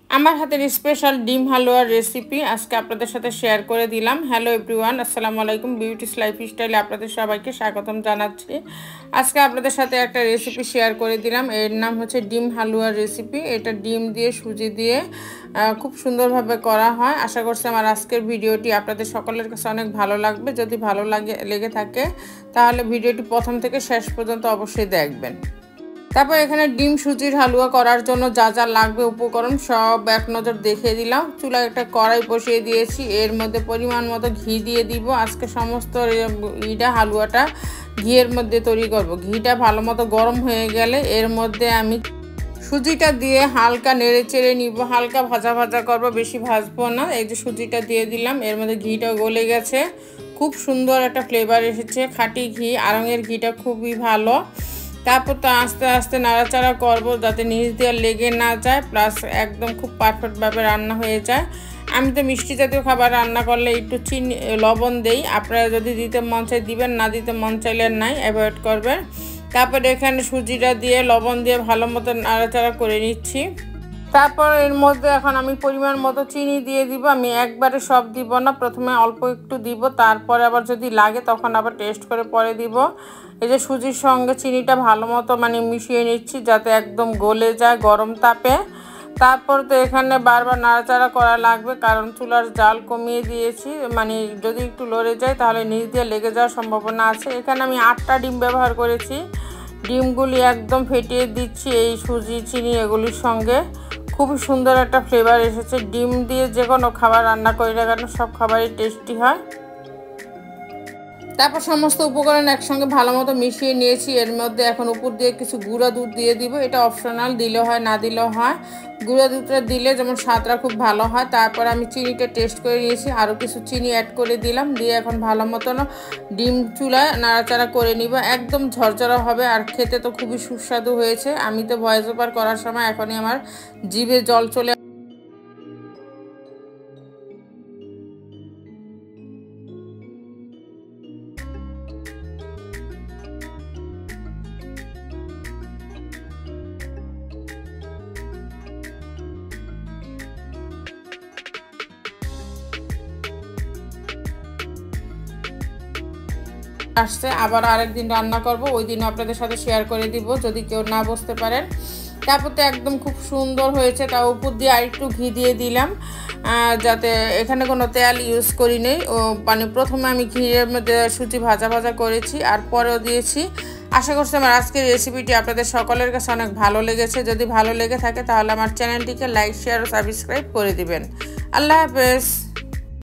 আমার হাতের স্পেশাল ডিম হালুয়ার রেসিপি আজকে আপনাদের সাথে শেয়ার করে দিলাম। হ্যালো এভরিওয়ান, আসসালামু আলাইকুম। বিউটিস লাইফস্টাইলে আপনাদের সবাইকে স্বাগতম জানাচ্ছি। আজকে আপনাদের সাথে একটা রেসিপি শেয়ার করে দিলাম। এর নাম হচ্ছে ডিম হালুয়ার রেসিপি। এটা ডিম দিয়ে সুজি দিয়ে খুব সুন্দরভাবে করা হয়। আশা করছি আমার আজকের ভিডিওটি আপনাদের সকলের কাছে অনেক ভালো লাগবে। যদি ভালো লেগে থাকে তাহলে ভিডিওটি প্রথম থেকে শেষ পর্যন্ত অবশ্যই দেখবেন। তারপর এখানে ডিম সুজির হালুয়া করার জন্য যা যা লাগবে উপকরণ সব এক নজর দেখিয়ে দিলাম। চুলায় একটা কড়াই বসিয়ে দিয়েছি, এর মধ্যে পরিমাণ মতো ঘি দিয়ে দিব। আজকে সমস্ত হালুয়াটা ঘিয়ের মধ্যে তৈরি করব। ঘিটা ভালো মতো গরম হয়ে গেলে এর মধ্যে আমি সুজিটা দিয়ে হালকা নেড়ে চেড়ে নিব। হালকা ভাজা ভাজা করব, বেশি ভাজবো না। এই যে সুজিটা দিয়ে দিলাম, এর মধ্যে ঘিটা গলে গেছে, খুব সুন্দর একটা ফ্লেভার এসেছে। খাঁটি ঘি, আড়ঙের ঘিটা খুবই ভালো। তারপর তো আস্তে আস্তে নাড়াচাড়া করব যাতে নিচ দিয়ে লেগে না যায়, প্লাস একদম খুব পারফেক্টভাবে রান্না হয়ে যায়। আমি তো মিষ্টি জাতীয় খাবার রান্না করলে একটু চিনি লবণ দেই, আপনারা যদি দিতে মন চাই দিবেন, না দিতে মন চাইলে নাই, অ্যাভয়েড করবেন। তারপর এখানে সুজিটা দিয়ে লবণ দিয়ে ভালো মতো নাড়াচাড়া করে নিচ্ছি। তারপর এর মধ্যে এখন আমি পরিমাণ মতো চিনি দিয়ে দিব। আমি একবারে সব দিব না, প্রথমে অল্প একটু দিব, তারপরে আবার যদি লাগে তখন আবার টেস্ট করে পরে দিব। এই যে সুজির সঙ্গে চিনিটা ভালো মতো মিশিয়ে নিচ্ছি যাতে একদম গলে যায় গরম তাপে। তারপর তো এখানে বারবার নাড়াচাড়া করা লাগবে, কারণ চুলার জাল কমিয়ে দিয়েছি। যদি একটু লড়ে যায় তাহলে নিচ দিয়ে লেগে যাওয়ার সম্ভাবনা আছে। এখানে আমি 8টা ডিম ব্যবহার করেছি। ডিমগুলি একদম ফেটিয়ে দিচ্ছি এই সুজি চিনি এগুলির সঙ্গে। খুবই সুন্দর একটা ফ্লেভার এসেছে। ডিম দিয়ে যে কোনো খাবার রান্না করি না কেন সব খাবারই টেস্টি হয়। তারপর সমস্ত উপকরণ একসঙ্গে ভালো মতো মিশিয়ে নিয়েছি। এর মধ্যে এখন উপর দিয়ে কিছু গুঁড়া দুধ দিয়ে দিব। এটা অপশনাল, দিলেও হয় না দিলেও হয়। গুঁড়া দুধটা দিলে যেমন স্বাদটা খুব ভালো হয়। তারপর আমি চিনিটা টেস্ট করে নিয়েছি, আরও কিছু চিনি অ্যাড করে দিলাম। দিয়ে এখন ভালো মতন ডিম চুলায় নাড়াচাড়া করে নিব। একদম ঝরঝরা হবে আর খেতে তো খুবই সুস্বাদু হয়েছে। আমি তো ভয়েস ওভার করার সময় এখনই আমার জিভে জল চলে আসছে। আবার আরেকদিন রান্না করব, ওই দিন আপনাদের সাথে শেয়ার করে দিব যদি কেউ না বুঝতে পারেন। তারপর তো একদম খুব সুন্দর হয়েছে। তার উপর দিয়ে আরেকটু ঘি দিয়ে দিলাম, যাতে এখানে কোনো তেল ইউজ করি নেই। প্রথমে আমি ঘিয়ের মধ্যে সুজি ভাজা ভাজা করেছি আর পরেও দিয়েছি। আশা করছি আমার আজকের রেসিপিটি আপনাদের সকলের কাছে অনেক ভালো লেগেছে। যদি ভালো লেগে থাকে তাহলে আমার চ্যানেলটিকে লাইক, শেয়ার ও সাবস্ক্রাইব করে দিবেন। আল্লাহ হাফেজ।